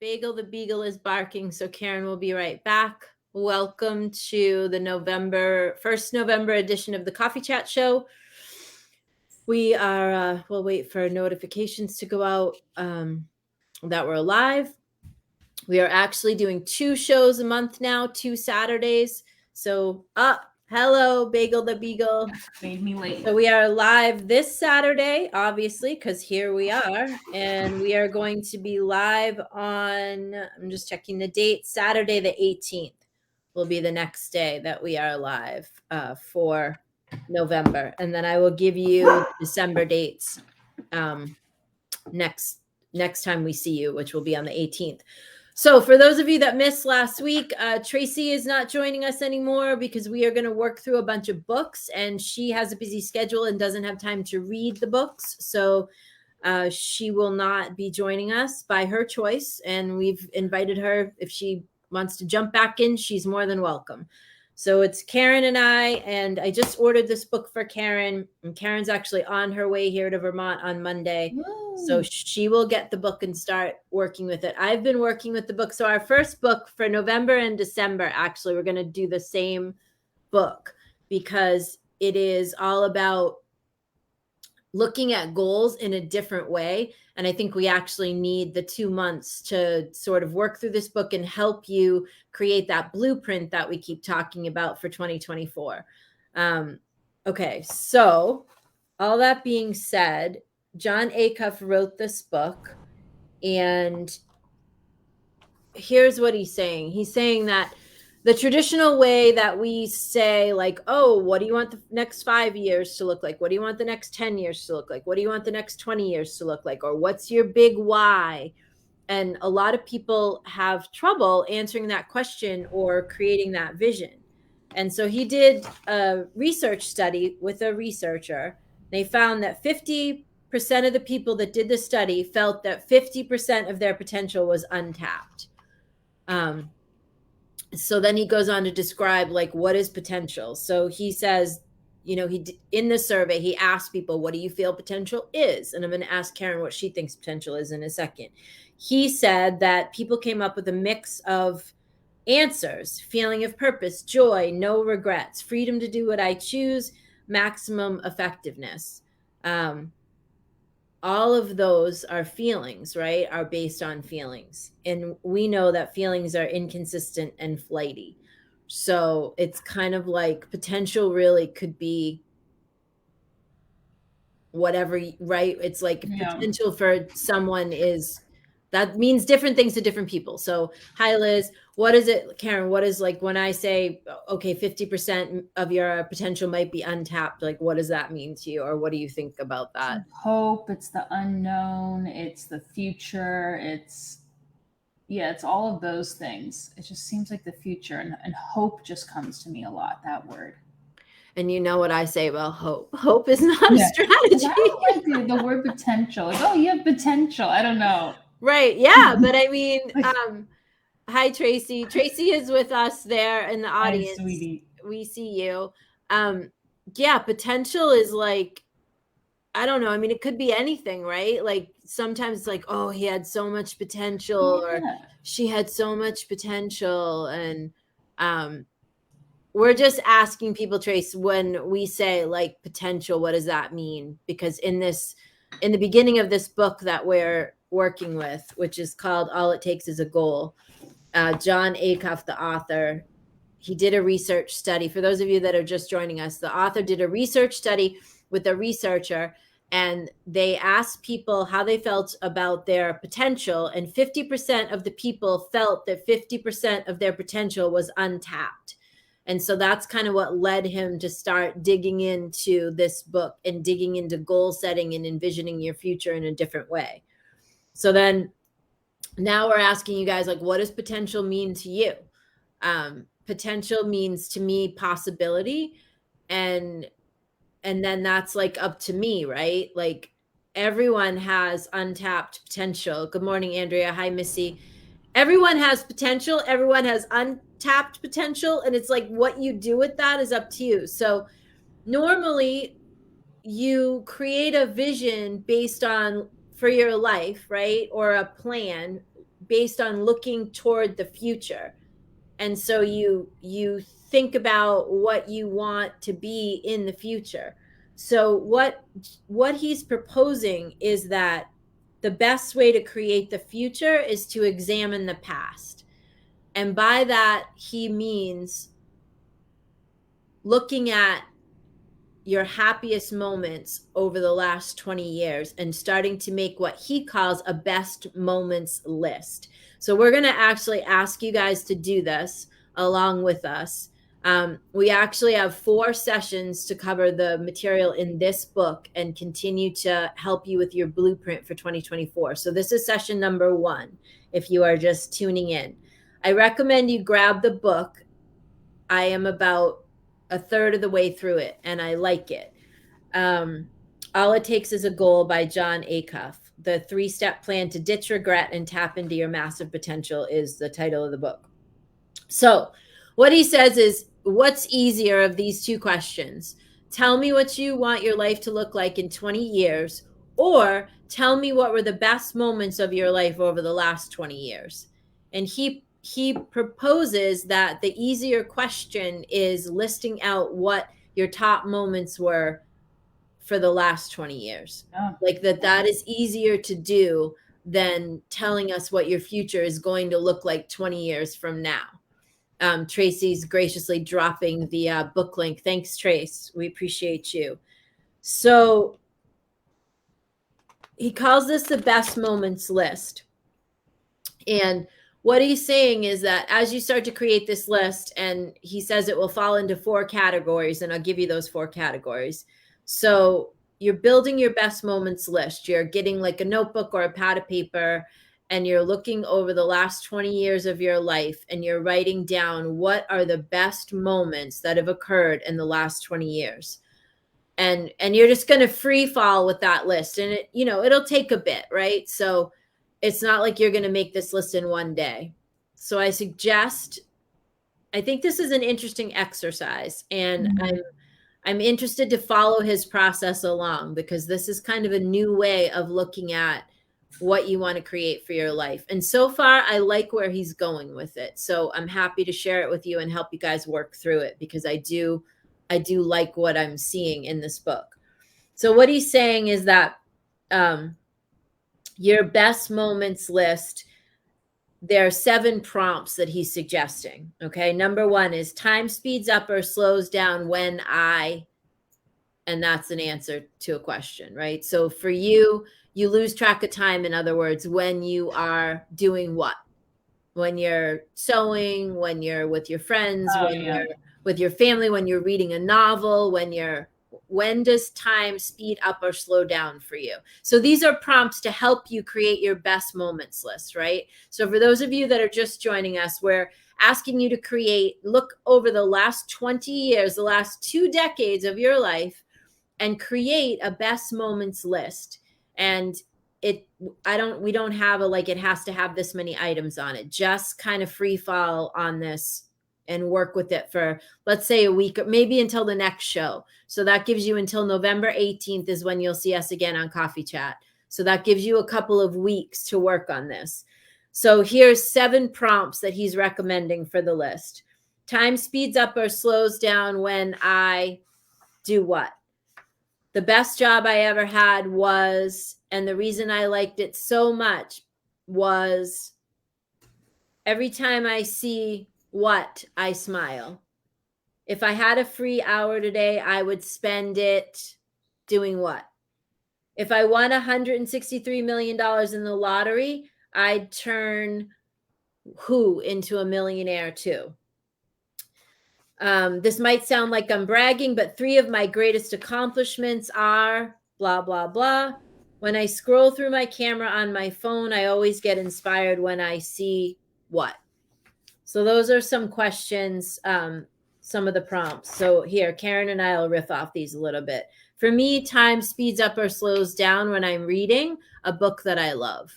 Bagel the Beagle is barking, so Karen will be right back. Welcome to the first November edition of the Coffee Chat Show. We are, we'll wait for notifications to go out that we're live. We are actually doing 2 shows a month now, 2 Saturdays. So, hello, Bagel the Beagle. Made me late. So we are live this Saturday, obviously, because here we are. And we are going to be live on, I'm just checking the date, Saturday the 18th will be the next day that we are live for November. And then I will give you December dates next time we see you, which will be on the 18th. So for those of you that missed last week, Tracy is not joining us anymore because we are going to work through a bunch of books, and she has a busy schedule and doesn't have time to read the books. So she will not be joining us by her choice, and we've invited her. If she wants to jump back in, she's more than welcome. So it's Karen and I just ordered this book for Karen, and Karen's actually on her way here to Vermont on Monday. So she will get the book and start working with it. I've been working with the book. So our first book for November and December, actually, we're going to do the same book because it is all about looking at goals in a different way. And I think we actually need the 2 months to sort of work through this book and help you create that blueprint that we keep talking about for 2024. Okay, so all that being said, Jon Acuff wrote this book, and here's what he's saying. He's saying that the traditional way that we say, like, oh, what do you want the next 5 years to look like? What do you want the next 10 years to look like? What do you want the next 20 years to look like? Or what's your big why? And a lot of people have trouble answering that question or creating that vision. And so he did a research study with a researcher. They found that 50% of the people that did the study felt that 50% of their potential was untapped. So then he goes on to describe, like, what is potential. So he says, in the survey, he asked people, what do you feel potential is? And I'm going to ask Karen what she thinks potential is in a second. He said that people came up with a mix of answers: feeling of purpose, joy, no regrets, freedom to do what I choose, maximum effectiveness. All of those are feelings, right? Are based on feelings. And we know that feelings are inconsistent and flighty. So it's kind of like potential really could be whatever, right? It's like potential for someone that means different things to different people. So, hi, Liz. What is it, Karen? What is, like, when I say, okay, 50% of your potential might be untapped, like, what does that mean to you? Or what do you think about that? It's hope, it's the unknown, it's the future, it's all of those things. It just seems like the future, and hope just comes to me a lot, that word. And you know what I say about hope? Hope is not a strategy. I don't like the word potential. Like, oh, you have potential. I don't know. Right. Yeah. But I mean, hi, Tracy. Tracy is with us there in the audience. Hi, sweetie. We see you. Yeah, potential is like, I don't know. I mean, it could be anything, right? Like sometimes it's like, oh, he had so much potential, or she had so much potential. And we're just asking people, Trace, when we say like potential, what does that mean? Because in the beginning of this book that we're working with, which is called All It Takes Is a Goal, Jon Acuff, the author, he did a research study. For those of you that are just joining us, the author did a research study with a researcher, and they asked people how they felt about their potential, and 50% of the people felt that 50% of their potential was untapped. And so that's kind of what led him to start digging into this book and digging into goal setting and envisioning your future in a different way. So then now we're asking you guys, like, what does potential mean to you? Potential means to me possibility. And then that's like up to me, right? Like everyone has untapped potential. Good morning, Andrea. Hi, Missy. Everyone has potential. Everyone has untapped potential. And it's like what you do with that is up to you. So normally you create a vision based on for your life, right? Or a plan based on looking toward the future. And so you think about what you want to be in the future. So what he's proposing is that the best way to create the future is to examine the past. And by that, he means looking at your happiest moments over the last 20 years and starting to make what he calls a best moments list. So we're going to actually ask you guys to do this along with us. We actually have 4 sessions to cover the material in this book and continue to help you with your blueprint for 2024. So this is session number 1, if you are just tuning in. I recommend you grab the book. I am about a third of the way through it, and I like it. All It Takes Is a Goal by Jon Acuff. The 3-step plan to ditch regret and tap into your massive potential is the title of the book. So what he says is, what's easier of these 2 questions? Tell me what you want your life to look like in 20 years, or tell me what were the best moments of your life over the last 20 years. And he proposes that the easier question is listing out what your top moments were for the last 20 years. Yeah. Like that is easier to do than telling us what your future is going to look like 20 years from now. Tracy's graciously dropping the book link. Thanks, Trace. We appreciate you. So he calls this the best moments list. And what he's saying is that as you start to create this list, and he says it will fall into 4 categories, and I'll give you those 4 categories. So you're building your best moments list. You're getting like a notebook or a pad of paper, and you're looking over the last 20 years of your life, and you're writing down what are the best moments that have occurred in the last 20 years. And you're just going to free fall with that list. And it, it'll take a bit, right? So it's not like you're going to make this list in one day. So I think this is an interesting exercise, and I'm interested to follow his process along, because this is kind of a new way of looking at what you want to create for your life. And so far, I like where he's going with it. So I'm happy to share it with you and help you guys work through it, because I do like what I'm seeing in this book. So what he's saying is that your best moments list, there are 7 prompts that he's suggesting. Okay. Number 1 is time speeds up or slows down when and that's an answer to a question, right? So for you lose track of time. In other words, when you are doing what? When you're sewing, when you're with your friends, you're with your family, when you're reading a novel, when does time speed up or slow down for you? So these are prompts to help you create your best moments list, right? So for those of you that are just joining us, we're asking you to look over the last 20 years, the last 2 decades of your life, and create a best moments list. And we don't have it has to have this many items on it. Just kind of free fall on this and work with it for, let's say, a week, or maybe until the next show. So that gives you until November 18th is when you'll see us again on Coffee Chat. So that gives you a couple of weeks to work on this. So here's 7 prompts that he's recommending for the list. Time speeds up or slows down when I do what? The best job I ever had was, and the reason I liked it so much was every time I see what, I smile. If I had a free hour today, I would spend it doing what? If I won $163 million in the lottery, I'd turn who into a millionaire too? This might sound like I'm bragging, but 3 of my greatest accomplishments are blah, blah, blah. When I scroll through my camera on my phone, I always get inspired when I see what? So those are some questions, some of the prompts. So here, Karen and I will riff off these a little bit. For me, time speeds up or slows down when I'm reading a book that I love.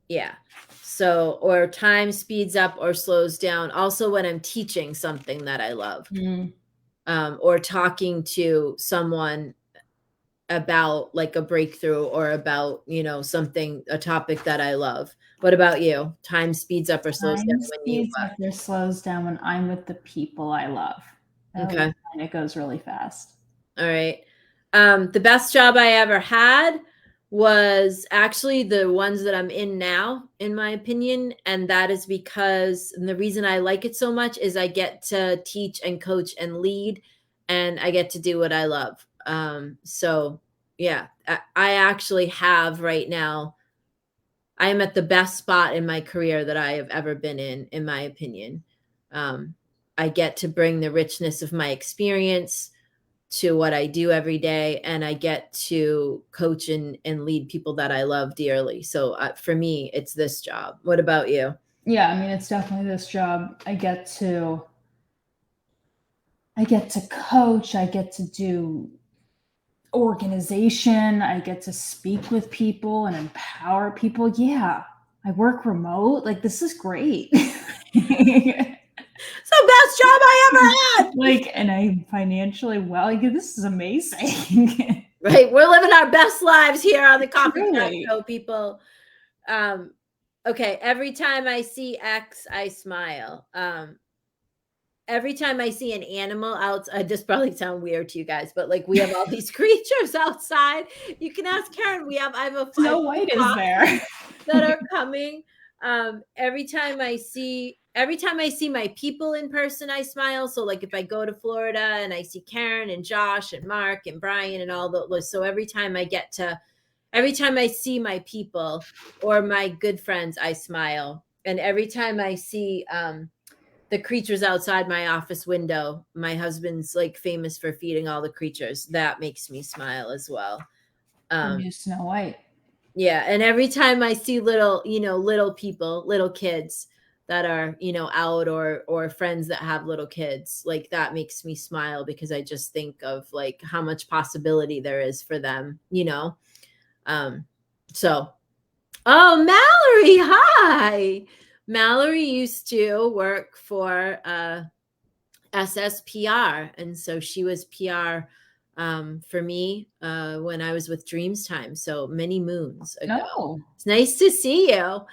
Yeah. So, or time speeds up or slows down also when I'm teaching something that I love, or talking to someone about like a breakthrough or about, something, a topic that I love. What about you? Time speeds up or slows down when you Speeds up or slows down when I'm with the people I love. Okay. And it goes really fast. All right. The best job I ever had was actually the ones that I'm in now, in my opinion. And that is because, and the reason I like it so much is I get to teach and coach and lead, and I get to do what I love. So yeah, I actually have right now, I am at the best spot in my career that I have ever been in my opinion. I get to bring the richness of my experience to what I do every day, and I get to coach and lead people that I love dearly. So for me, it's this job. What about you? Yeah, I mean, it's definitely this job. I get to coach, I get to do organization, I get to speak with people and empower people. Yeah, I work remote. Like, this is great. It's the best job I ever had. Like, and I'm financially well. Like, this is amazing. Right, we're living our best lives here on the Coffee Chat Truly. Show, people. Okay, every time I see X, I smile. Every time I see an animal outside, this probably sound weird to you guys, but like we have all these creatures outside. You can ask Karen. I have a Snow White is there that are coming. Every time I see my people in person, I smile. So like if I go to Florida and I see Karen and Josh and Mark and Brian and all those, so every time I see my people or my good friends, I smile. And every time I see the creatures outside my office window, my husband's like famous for feeding all the creatures, that makes me smile as well. Snow White. Yeah, and every time I see little people, little kids that are, out or friends that have little kids, like that makes me smile because I just think of like how much possibility there is for them, So, oh, Mallory, hi. Mallory used to work for SSPR, and so she was PR for me when I was with Dreams Time, so many moons ago. Oh. It's nice to see you.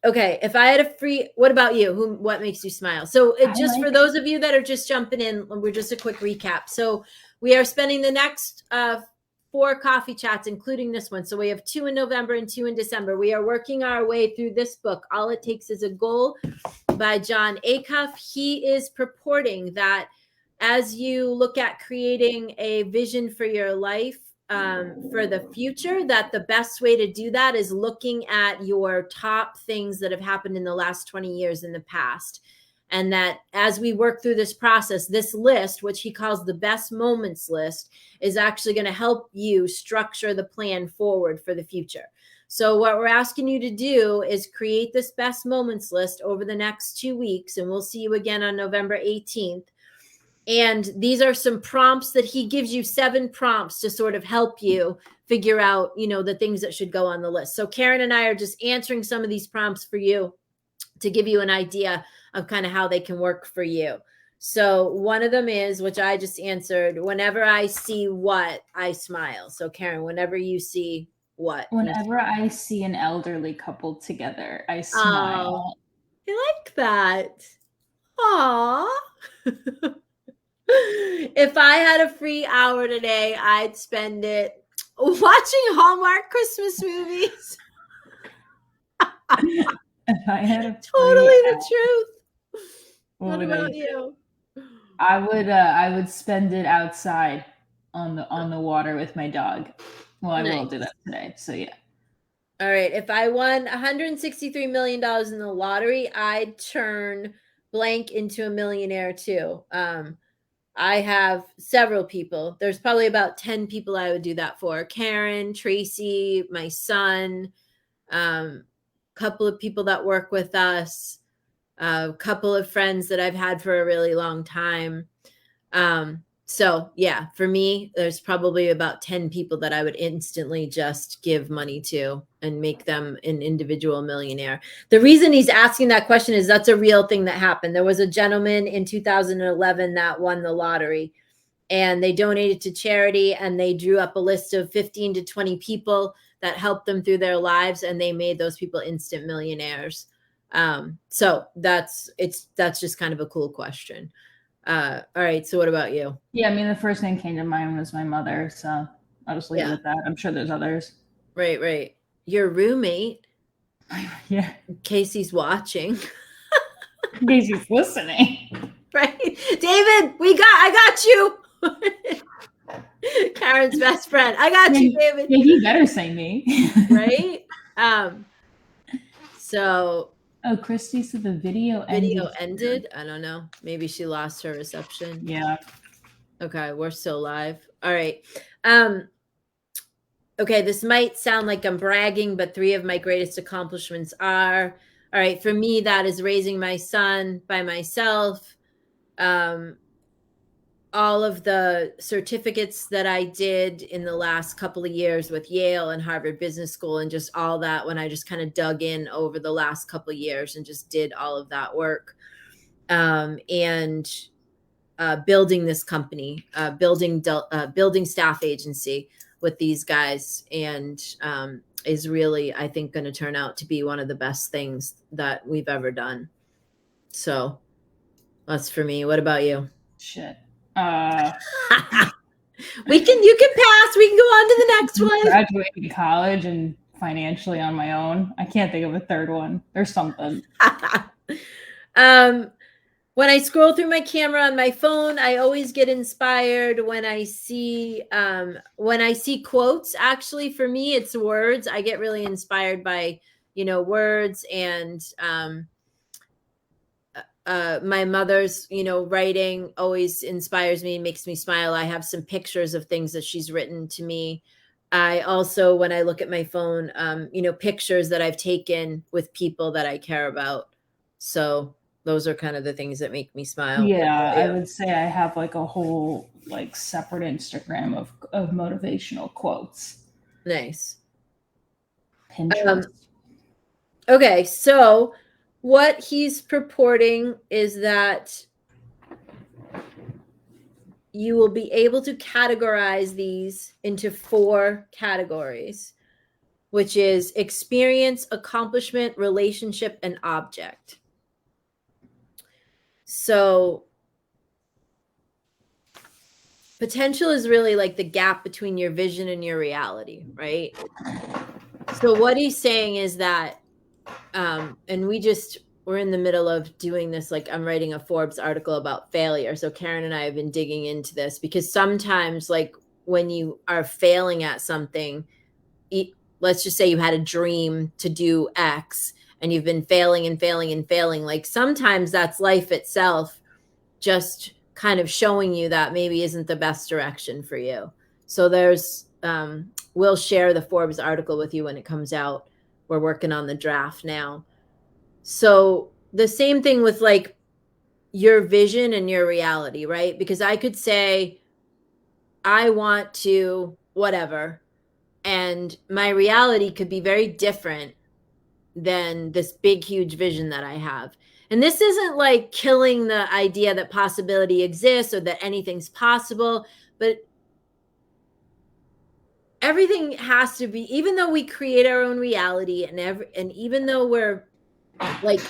Okay, if I had a free, what about you? What makes you smile? So for those of you that are just jumping in, we're just a quick recap. So we are spending the next 4 coffee chats, including this one. So we have 2 in November and 2 in December. We are working our way through this book, All It Takes Is a Goal by Jon Acuff. He is purporting that as you look at creating a vision for your life for the future, that the best way to do that is looking at your top things that have happened in the last 20 years in the past. And that as we work through this process, this list, which he calls the best moments list, is actually going to help you structure the plan forward for the future. So what we're asking you to do is create this best moments list over the next 2 weeks, and we'll see you again on November 18th. And these are some prompts that he gives you, 7 prompts to sort of help you figure out, the things that should go on the list. So Karen and I are just answering some of these prompts for you to give you an idea of kind of how they can work for you. So one of them is, which I just answered, whenever I see what, I smile. So Karen, whenever you see what? Whenever I see an elderly couple together, I smile. Oh, I like that. Aw. If I had a free hour today, I'd spend it watching Hallmark Christmas movies. If I had a totally the truth. What about you? I would spend it outside on the water with my dog. Well, I will do that today. So yeah. All right. If I won $163 million in the lottery, I'd turn blank into a millionaire too. I have several people. There's probably about 10 people I would do that for. Karen, Tracy, my son, couple of people that work with us, a couple of friends that I've had for a really long time. So yeah, for me, there's probably about 10 people that I would instantly just give money to and make them an individual millionaire. The reason he's asking that question is that's a real thing that happened. There was a gentleman in 2011 that won the lottery, and they donated to charity, and they drew up a list of 15 to 20 people that helped them through their lives, and they made those people instant millionaires. So that's just kind of a cool question. All right, so what about you? Yeah, I mean, the first thing came to mind was my mother, so I'll just leave it at that. I'm sure there's others. Right. Your roommate, Yeah, in case he's watching. in case he's listening. Right, David, I got you. Karen's best friend. I got you, David. Yeah, he better say me. Right? So oh, Christy said the video ended. I don't know. Maybe she lost her reception. Yeah. Okay, we're still live. All right. Okay, this might sound like I'm bragging, but 3 of my greatest accomplishments are, all right, for me, that is raising my son by myself. All of the certificates that I did in the last couple of years with Yale and Harvard Business School, and just all that, when I just kind of dug in over the last couple of years and just did all of that work. And building this company, building staff agency with these guys, and is really, I think, going to turn out to be one of the best things that we've ever done. So that's for me. What about you? Shit. You can pass. We can go on to the next one. Graduating college and financially on my own. I can't think of a third one. There's something. When I scroll through my camera on my phone, I always get inspired when I see quotes. Actually, for me, it's words. I get really inspired by, words, and my mother's, writing always inspires me and makes me smile. I have some pictures of things that she's written to me. I also, when I look at my phone, pictures that I've taken with people that I care about. So those are kind of the things that make me smile. Yeah, I would say I have like a whole separate Instagram of motivational quotes. Nice. Pinterest. Okay, so what he's purporting is that you will be able to categorize these into 4 categories, which is experience, accomplishment, relationship, and object. So potential is really like the gap between your vision and your reality, right? So what he's saying is that, and we're in the middle of doing this, I'm writing a Forbes article about failure. So Karen and I have been digging into this, because sometimes when you are failing at something, let's just say you had a dream to do X and you've been failing and failing and failing. Sometimes that's life itself just kind of showing you that maybe isn't the best direction for you. So we'll share the Forbes article with you when it comes out. We're working on the draft now. So the same thing with your vision and your reality, right? Because I could say, I want to whatever, and my reality could be very different than this big, huge vision that I have. And this isn't killing the idea that possibility exists or that anything's possible, but everything has to be, even though we create our own reality, and even though we're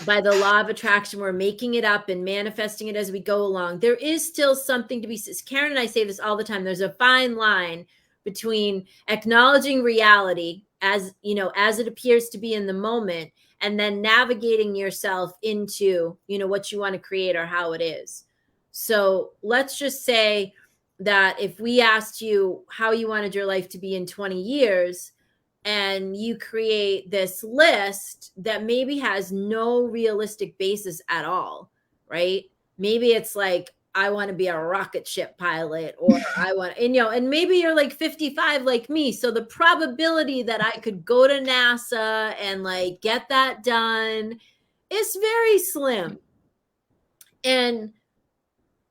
by the law of attraction, we're making it up and manifesting it as we go along, there is still something to be, Karen and I say this all the time, there's a fine line between acknowledging reality as it appears to be in the moment, and then navigating yourself into, what you want to create or how it is. So let's just say that if we asked you how you wanted your life to be in 20 years, and you create this list that maybe has no realistic basis at all, right? Maybe it's I want to be a rocket ship pilot, or I want, and maybe you're 55 like me. So the probability that I could go to NASA and get that done is very slim. And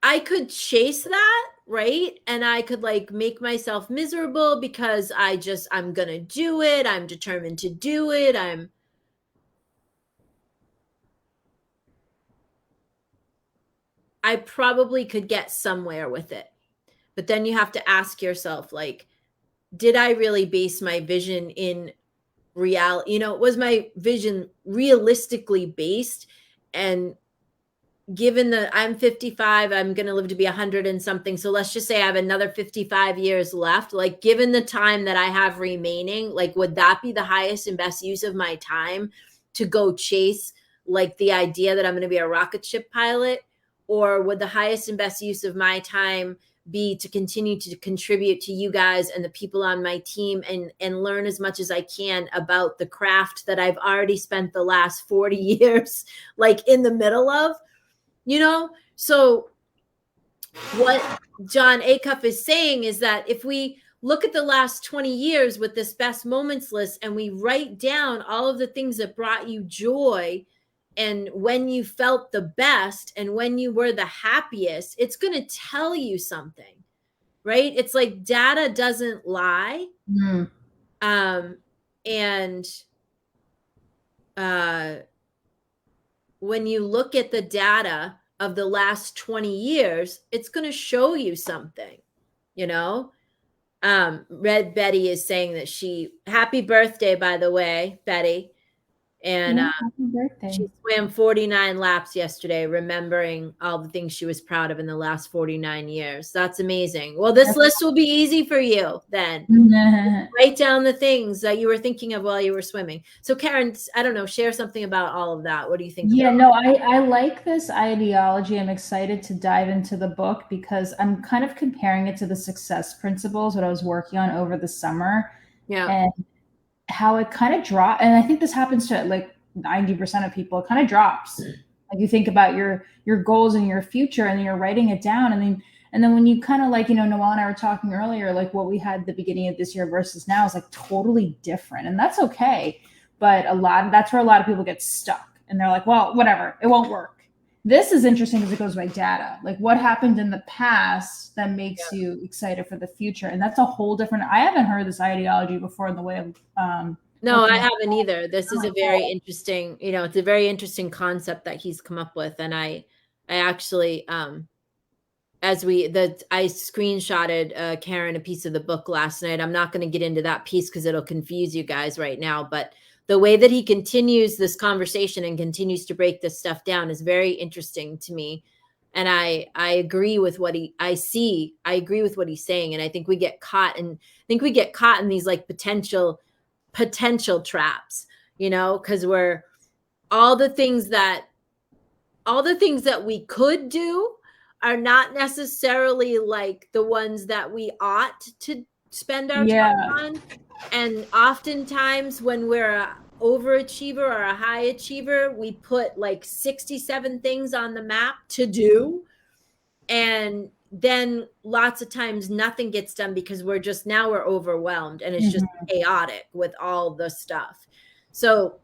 I could chase that, right? And I could make myself miserable because I'm going to do it. I'm determined to do it. I probably could get somewhere with it. But then you have to ask yourself, like, did I really base my vision in reality? Was my vision realistically based? And given that I'm 55, I'm going to live to be 100 and something. So let's just say I have another 55 years left. Like, given the time that I have remaining, like, would that be the highest and best use of my time to go chase, like, the idea that I'm going to be a rocket ship pilot? Or would the highest and best use of my time be to continue to contribute to you guys and the people on my team and learn as much as I can about the craft that I've already spent the last 40 years, like, in the middle of? So what Jon Acuff is saying is that if we look at the last 20 years with this best moments list and we write down all of the things that brought you joy and when you felt the best and when you were the happiest, it's going to tell you something, right? It's like data doesn't lie. And when you look at the data of the last 20 years, it's going to show you something, Red Betty is saying that happy birthday, by the way, Betty. And happy birthday. She swam 49 laps yesterday, remembering all the things she was proud of in the last 49 years. That's amazing. Well, this list will be easy for you then. Write down the things that you were thinking of while you were swimming. So Karen, I don't know, share something about all of that. What do you think? Yeah, no, I like this ideology. I'm excited to dive into the book because I'm kind of comparing it to the success principles, what I was working on over the summer. Yeah. And how it kind of drops. And I think this happens to like 90% of people. It kind of drops. Like you think about your goals and your future and you're writing it down. And then when you kind of like, Noelle and I were talking earlier, like what we had at the beginning of this year versus now is like totally different. And that's okay. But that's where a lot of people get stuck. And they're like, well, whatever, it won't work. This is interesting because it goes by data. Like what happened in the past that makes you excited for the future. And that's a whole different, I haven't heard this ideology before in the way of no, I haven't either. This is a very interesting, it's a very interesting concept that he's come up with. And I actually, I screenshotted Karen a piece of the book last night. I'm not going to get into that piece because it'll confuse you guys right now. But the way that he continues this conversation and continues to break this stuff down is very interesting to me. And I agree with what I agree with what he's saying. And I think we get caught in these like potential traps, because we're all the things that we could do are not necessarily like the ones that we ought to spend our time on. And oftentimes when we're an overachiever or a high achiever, we put like 67 things on the map to do. And then lots of times nothing gets done because we're overwhelmed and it's just chaotic with all the stuff. So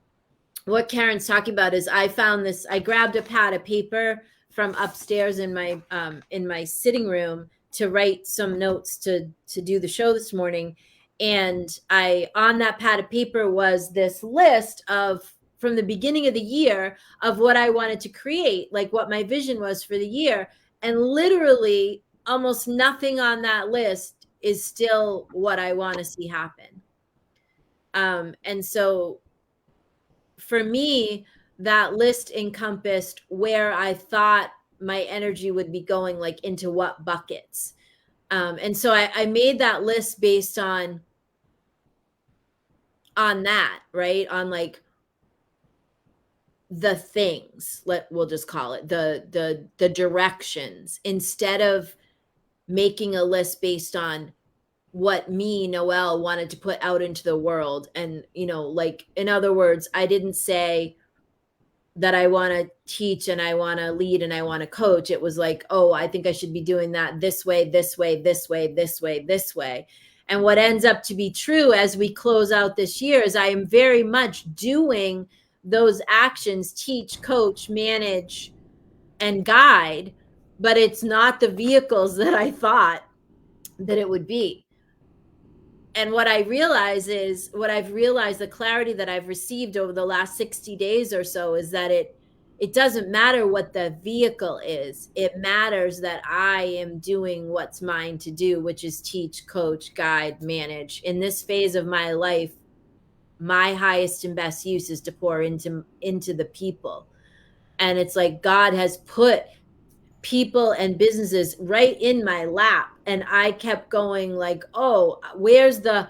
what Karen's talking about is I grabbed a pad of paper from upstairs in my sitting room to write some notes to do the show this morning. And on that pad of paper was this list from the beginning of the year of what I wanted to create, like what my vision was for the year. And literally almost nothing on that list is still what I want to see happen. And so for me, that list encompassed where I thought my energy would be going, like into what buckets. And so I made that list based on that, right? On like the things, we'll just call it the directions, instead of making a list based on what me, Noelle, wanted to put out into the world. And, like, in other words, I didn't say that I want to teach and I want to lead and I want to coach. It was like, oh, I think I should be doing that this way, this way, this way, this way, this way. And what ends up to be true as we close out this year is I am very much doing those actions: teach, coach, manage, and guide, but it's not the vehicles that I thought that it would be. And what I've realized, the clarity that I've received over the last 60 days or so, is that it doesn't matter what the vehicle is. It matters that I am doing what's mine to do, which is teach, coach, guide, manage. In this phase of my life, my highest and best use is to pour into the people. And it's like God has put people and businesses right in my lap, and I kept going like, oh, where's the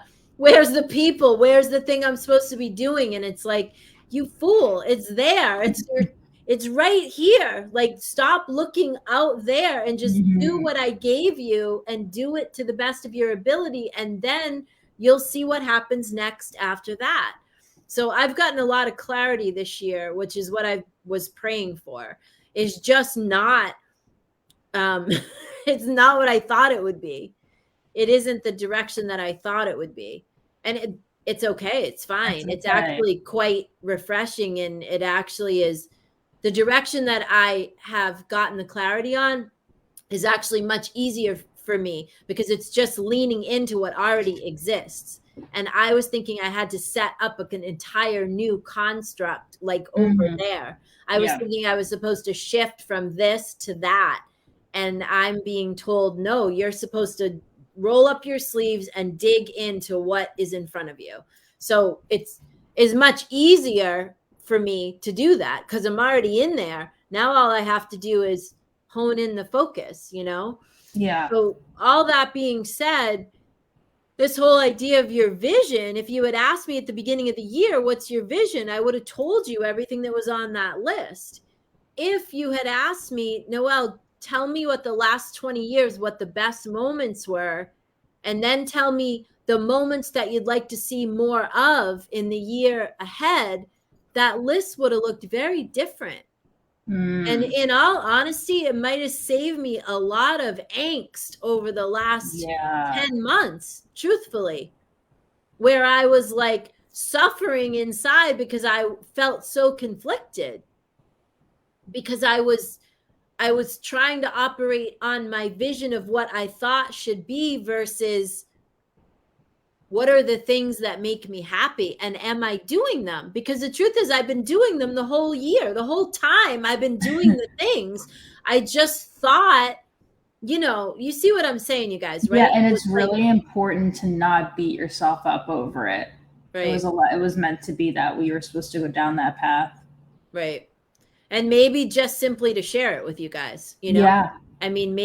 people, where's the thing I'm supposed to be doing? And it's like, you fool, it's there, it's right here. Like, stop looking out there and just do what I gave you, and do it to the best of your ability, and then you'll see what happens next after that. So I've gotten a lot of clarity this year, which is what I was praying for, is just not it's not what I thought it would be. It isn't the direction that I thought it would be. And it's okay. It's fine. It's actually quite refreshing. And it actually is, the direction that I have gotten the clarity on is actually much easier for me, because it's just leaning into what already exists. And I was thinking I had to set up an entire new construct, like over there. I was thinking I was supposed to shift from this to that. And I'm being told, no, you're supposed to roll up your sleeves and dig into what is in front of you. So it's much easier for me to do that, because I'm already in there. Now all I have to do is hone in the focus, you know? Yeah. So all that being said, this whole idea of your vision, if you had asked me at the beginning of the year, what's your vision? I would have told you everything that was on that list. If you had asked me, Noelle, tell me what the last 20 years, what the best moments were, and then tell me the moments that you'd like to see more of in the year ahead, that list would have looked very different. And in all honesty, it might have saved me a lot of angst over the last 10 months, truthfully, where I was like suffering inside because I felt so conflicted, because I was trying to operate on my vision of what I thought should be versus what are the things that make me happy, and am I doing them? Because the truth is, I've been doing them the whole year. The whole time I've been doing the things. I just thought, you see what I'm saying, you guys, right? Yeah, and it's really important to not beat yourself up over it. Right. It was meant to be that we were supposed to go down that path. Right. And maybe just simply to share it with you guys, Yeah. I mean,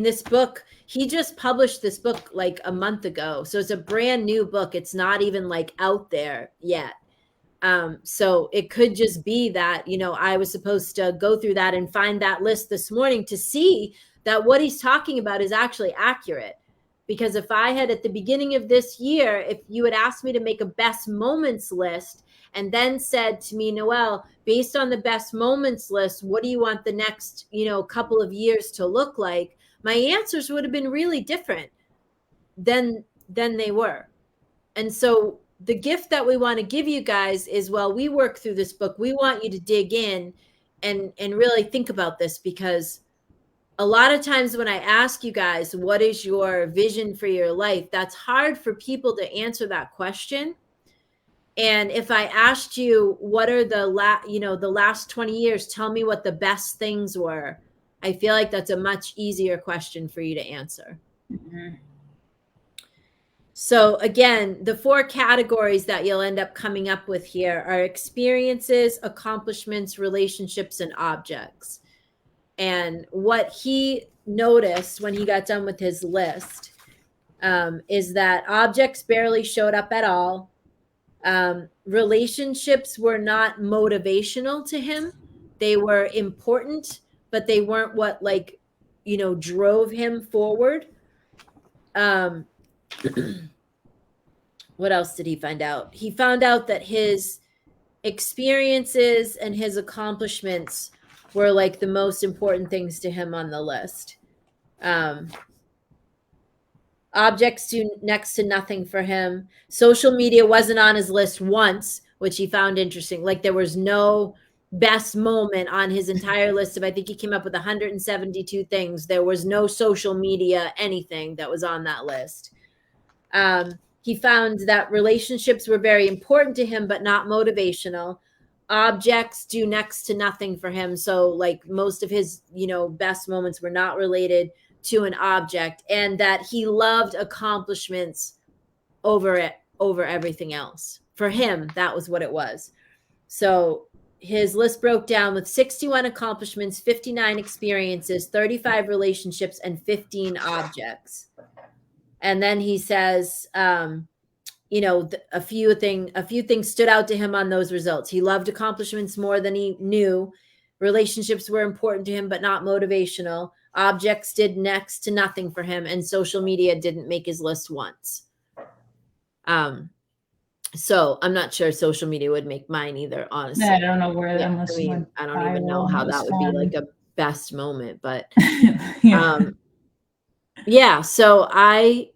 this book, he just published this book like a month ago. So it's a brand new book. It's not even like out there yet. So it could just be that, I was supposed to go through that and find that list this morning to see that what he's talking about is actually accurate. Because if I had, at the beginning of this year, if you had asked me to make a best moments list and then said to me, Noelle, based on the best moments list, what do you want the next, couple of years to look like? My answers would have been really different than they were. And so the gift that we want to give you guys is, while we work through this book, we want you to dig in and really think about this, because a lot of times when I ask you guys, what is your vision for your life? That's hard for people to answer that question. And if I asked you, what are the last 20 years, tell me what the best things were, I feel like that's a much easier question for you to answer. Mm-hmm. So again, the 4 categories that you'll end up coming up with here are experiences, accomplishments, relationships, and objects. And what he noticed when he got done with his list is that objects barely showed up at all. Relationships were not motivational to him. They were important, but they weren't what drove him forward. What else did he find out? He found out that his experiences and his accomplishments were like the most important things to him on the list. Objects do next to nothing for him. Social media wasn't on his list once, which he found interesting. Like, there was no best moment on his entire list of, I think he came up with 172 things. There was no social media, anything that was on that list. He found that relationships were very important to him, but not motivational. objects do next to nothing for him. So like most of his, best moments were not related to an object, and that he loved accomplishments over everything else. For him, that was what it was. So his list broke down with 61 accomplishments, 59 experiences, 35 relationships, and 15 objects. And then he says, a few things stood out to him on those results. He loved accomplishments more than he knew. Relationships were important to him, but not motivational. Objects did next to nothing for him, and social media didn't make his list once. So I'm not sure social media would make mine either, honestly. Yeah, I don't know where I don't even know how that would be like a best moment, but yeah. So I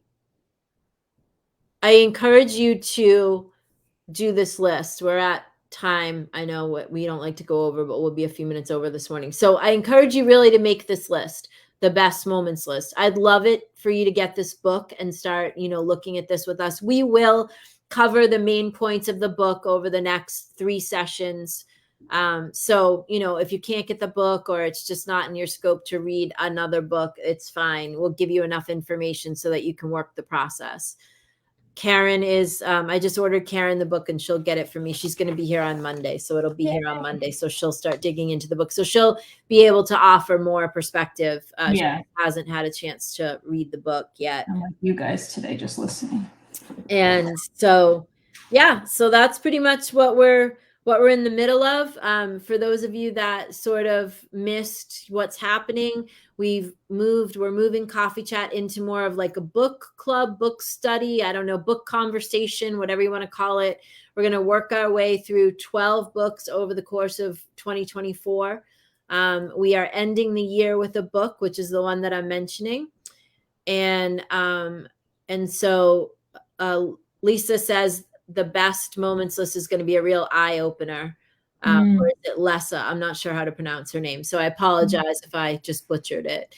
encourage you to do this list. We're at time. I know what we don't like to go over, but we'll be a few minutes over this morning. So I encourage you really to make this list, the best moments list. I'd love it for you to get this book and start, looking at this with us. We will cover the main points of the book over the next 3 sessions. So, if you can't get the book or it's just not in your scope to read another book, it's fine. We'll give you enough information so that you can work the process. Karen is, I just ordered Karen the book and she'll get it for me. She's going to be here on Monday. So it'll be here on Monday. So she'll start digging into the book. So she'll be able to offer more perspective. She hasn't had a chance to read the book yet. I'm like you guys today, just listening. And so, so that's pretty much what we're in the middle of. For those of you that sort of missed what's happening, we're moving Coffee Chat into more of like a book club, book study, book conversation, whatever you want to call it. We're going to work our way through 12 books over the course of 2024. We are ending the year with a book, which is the one that I'm mentioning. And so Lisa says the best moments list is going to be a real eye opener. Or is it Lessa? I'm not sure how to pronounce her name, so I apologize if I just butchered it.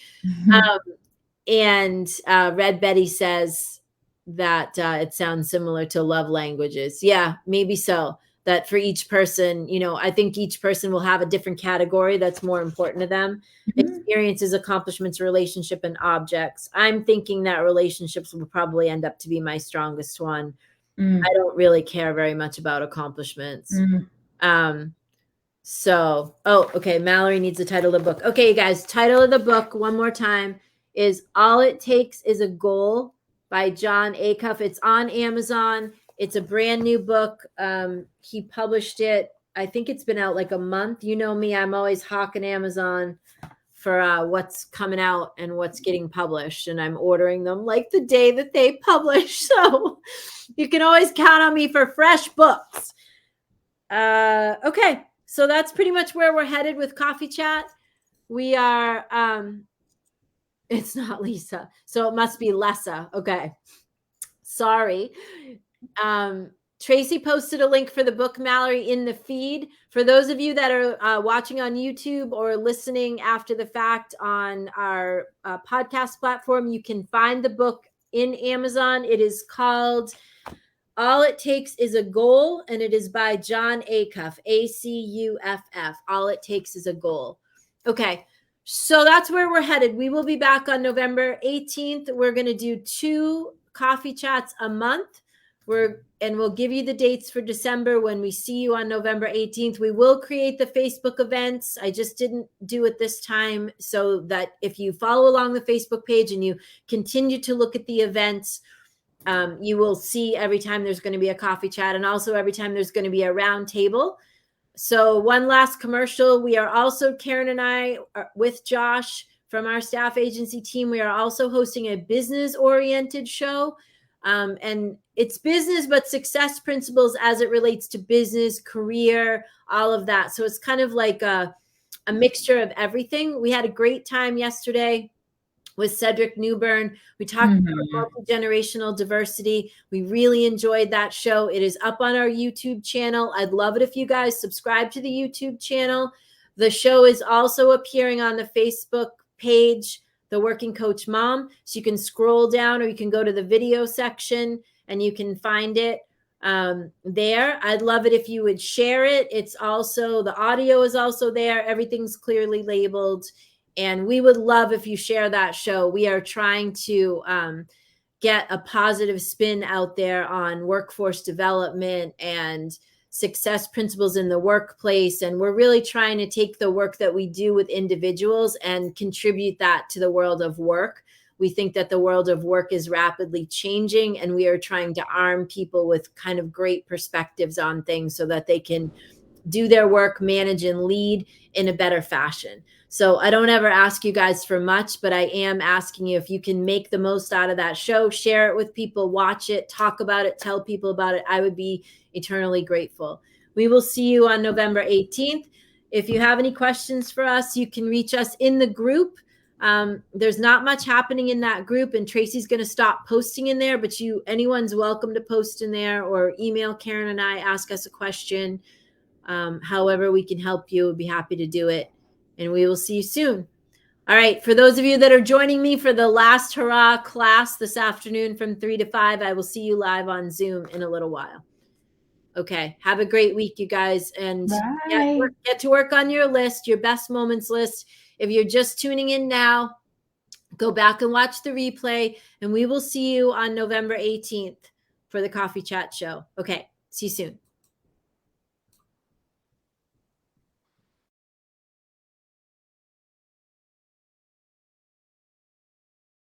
And Red Betty says that it sounds similar to love languages. Yeah, maybe so. That for each person, I think each person will have a different category that's more important to them. Experiences, accomplishments, relationship, and objects. I'm thinking that relationships will probably end up to be my strongest one. I don't really care very much about accomplishments. Okay. Mallory needs the title of the book. Okay, you guys, title of the book one more time is All It Takes Is a Goal by Jon Acuff. It's on Amazon. It's a brand new book. He published it. I think it's been out like a month. You know me, I'm always hawking Amazon for what's coming out and what's getting published. And I'm ordering them like the day that they publish. So you can always count on me for fresh books. Okay. So that's pretty much where we're headed with Coffee Chat. We are, it's not Lisa, so it must be Lessa. Okay. Sorry. Tracy posted a link for the book, Mallory, in the feed. For those of you that are watching on YouTube or listening after the fact on our podcast platform, you can find the book in Amazon. It is called All It Takes Is a Goal, and it is by Jon Acuff, Acuff. All It Takes Is a Goal. Okay, so that's where we're headed. We will be back on November 18th. We're going to do 2 coffee chats a month. We'll give you the dates for December when we see you on November 18th. We will create the Facebook events. I just didn't do it this time, so that if you follow along the Facebook page and you continue to look at the events, you will see every time there's going to be a coffee chat, and also every time there's going to be a round table. So one last commercial. We are also, Karen and I, with Josh from our staff agency team, we are also hosting a business-oriented show. And it's business, but success principles as it relates to business, career, all of that. So it's kind of like a mixture of everything. We had a great time yesterday with Cedric Newbern. We talked about multi-generational diversity. We really enjoyed that show. It is up on our YouTube channel. I'd love it if you guys subscribe to the YouTube channel. The show is also appearing on the Facebook page, The Working Coach Mom. So you can scroll down, or you can go to the video section and you can find it. there. I'd love it if you would share it. It's also, the audio is also there. Everything's clearly labeled. And we would love if you share that show. We are trying to get a positive spin out there on workforce development and success principles in the workplace. And we're really trying to take the work that we do with individuals and contribute that to the world of work. We think that the world of work is rapidly changing, and we are trying to arm people with kind of great perspectives on things so that they can do their work, manage, and lead in a better fashion. So I don't ever ask you guys for much, but I am asking you if you can make the most out of that show, share it with people, watch it, talk about it, tell people about it. I would be eternally grateful. We will see you on November 18th. If you have any questions for us, you can reach us in the group. There's not much happening in that group, and Tracy's going to stop posting in there, but anyone's welcome to post in there or email Karen and I, ask us a question. However we can help you, we'd be happy to do it. And we will see you soon. All right. For those of you that are joining me for the last hurrah class this afternoon from 3 to 5, I will see you live on Zoom in a little while. Okay. Have a great week, you guys. And get to work on your list, your best moments list. If you're just tuning in now, go back and watch the replay, and we will see you on November 18th for the Coffee Chat show. Okay. See you soon.